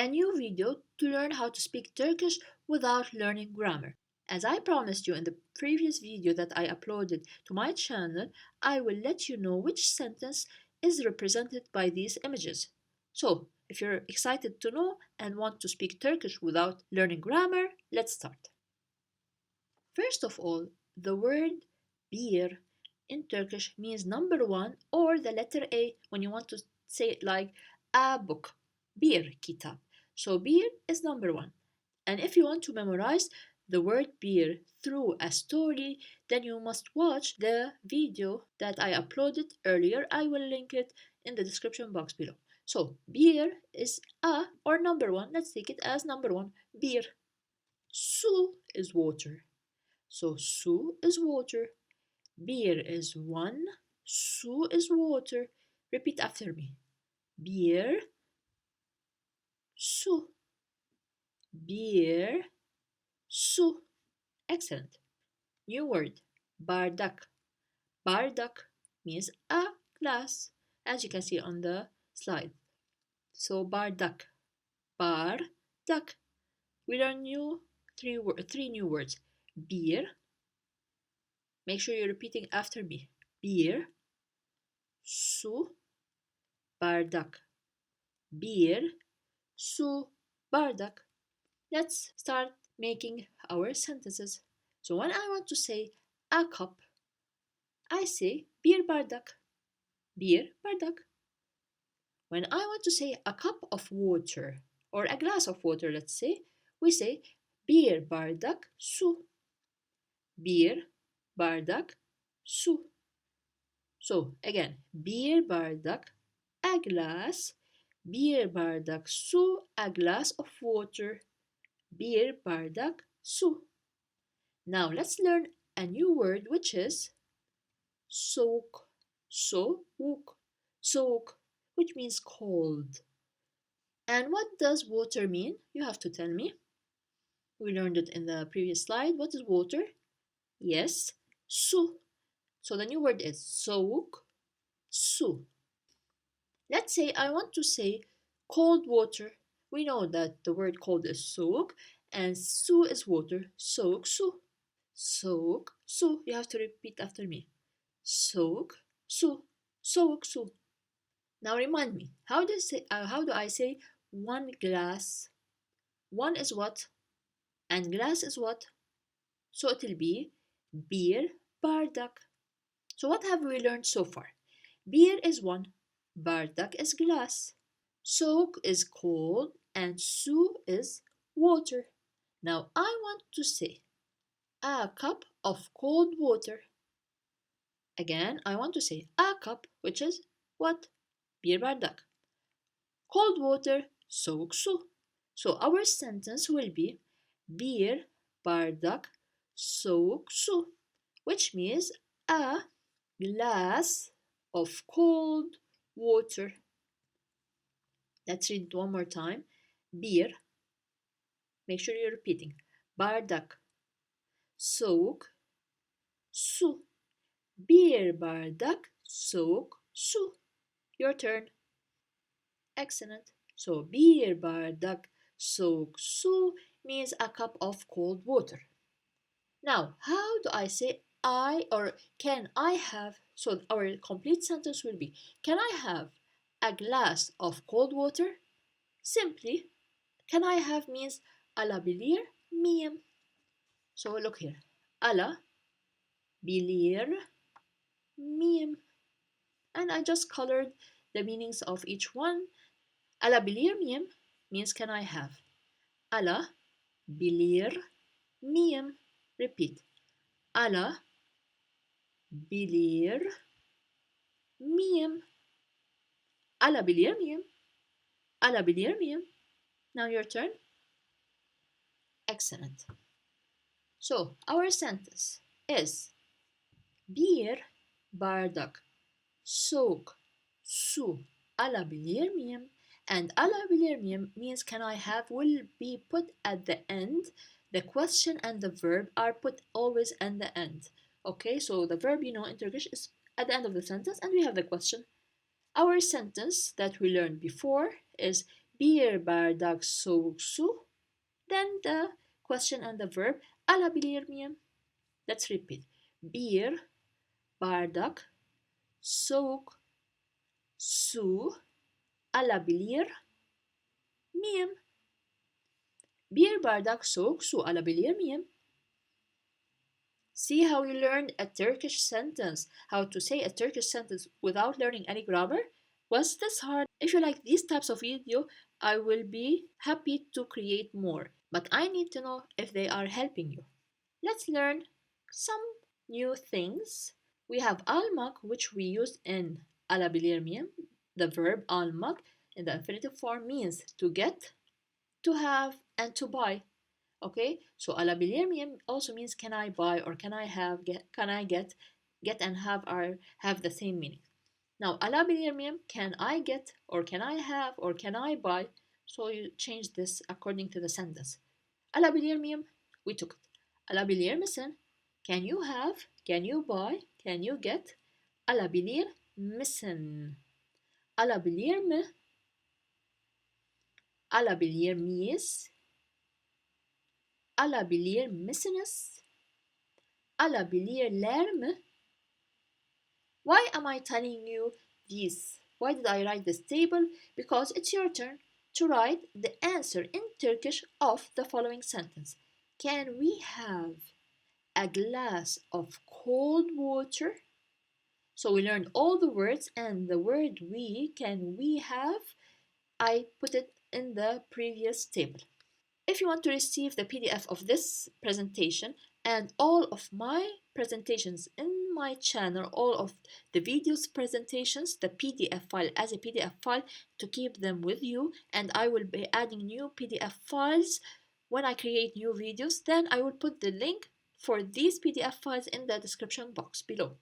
a new video to learn how to speak Turkish without learning grammar. As I promised you in the previous video that I uploaded to my channel, I will let you know which sentence is represented by these images. So, if you're excited to know and want to speak Turkish without learning grammar, let's start. First of all, the word bir in Turkish means number one or the letter A when you want to say it like a book. Bir kitab. So bir is number one. And if you want to memorize the word bir through a story, then you must watch the video that I uploaded earlier. I will link it in the description box below. So bir is a or number one. Let's take it as number one. Bir. Su is water. So su is water. Bir is one. Su is water. Repeat after me. Bir, su. Bir, su. Excellent. New word. Bardak. Bardak means a glass, as you can see on the slide. So bardak. Bardak. We learn three new words. Bir. Make sure you're repeating after me. Bir, su, bardak. Bir, su, bardak. Let's start making our sentences. So when I want to say a cup, I say bir bardak. Bir bardak. When I want to say a cup of water or a glass of water, let's say, we say bir bardak su. Bir bardak su. So again, bir bardak, a glass, bir bardak su, a glass of water, bir bardak su. Now let's learn a new word which is soğuk. Soğuk. Soğuk, which means cold. And what does water mean? You have to tell me. We learned it in the previous slide. What is water? Yes, su. So the new word is soğuk, su. Let's say I want to say cold water. We know that the word cold is soğuk and su is water. Soğuk su. Soğuk su. You have to repeat after me. Soğuk su. Soğuk su. Now remind me, how do I say one glass? One is what? And glass is what? So it will be bir bardak. So what have we learned so far? Bir is one, bardak is glass, soğuk is cold, and su is water. Now I want to say a cup of cold water. Again, I want to say a cup, which is what? Bir bardak. Cold water, soğuk su. So our sentence will be bir bardak soğuk su, which means a glass of cold water. Let's read it one more time. Bir. Make sure you're repeating. Bardak. Soğuk. Su. Bir bardak soğuk su. Your turn. Excellent. So bir bardak soğuk su means a cup of cold water. Now, how do I say I or can I have? So our complete sentence will be, can I have a glass of cold water? Simply, can I have means alabilir miyim? So look here. Alabilir miyim? And I just colored the meanings of each one. Alabilir miyim means can I have. Alabilir miyim? Repeat. Alabilir miyim? Alabilir miyim? Alabilir miyim? Now your turn. Excellent. So our sentence is bir bardak soğuk su alabilir miyim? And alabilir miyim means can I have will be put at the end. The question and the verb are put always at the end. Okay, so the verb in Turkish is at the end of the sentence and we have the question. Our sentence that we learned before is Bir bardak soğuk su. Then the question and the verb. Alabilir miyim? Let's repeat. Bir bardak soğuk su alabilir miyim? Bir bardak soğuk su alabilir miyim? See how you learned a Turkish sentence, how to say a Turkish sentence without learning any grammar? Was this hard? If you like these types of video, I will be happy to create more. But I need to know if they are helping you. Let's learn some new things. We have almak, which we use in alabilir miyim. The verb almak in the infinitive form means to get, to have, and to buy. Okay, so alabilir miyim also means can I buy or can I have, can I get and have the same meaning. Now alabilir miyim, can I get or can I have or can I buy? So you change this according to the sentence. Alabilir miyim, we took it. Alabilir misin? Can you have? Can you buy? Can you get? Alabilir misin? Alabilir mi? Alabilir miyiz? Alabilir misiniz? Alabilirler mi? Why am I telling you this? Why did I write this table? Because it's your turn to write the answer in Turkish of the following sentence. Can we have a glass of cold water? So we learned all the words, and the word we, can we have, I put it in the previous table. If you want to receive the PDF of this presentation and all of my presentations in my channel, all of the videos presentations, the PDF file as a PDF file to keep them with you, and I will be adding new PDF files when I create new videos, then I will put the link for these PDF files in the description box below.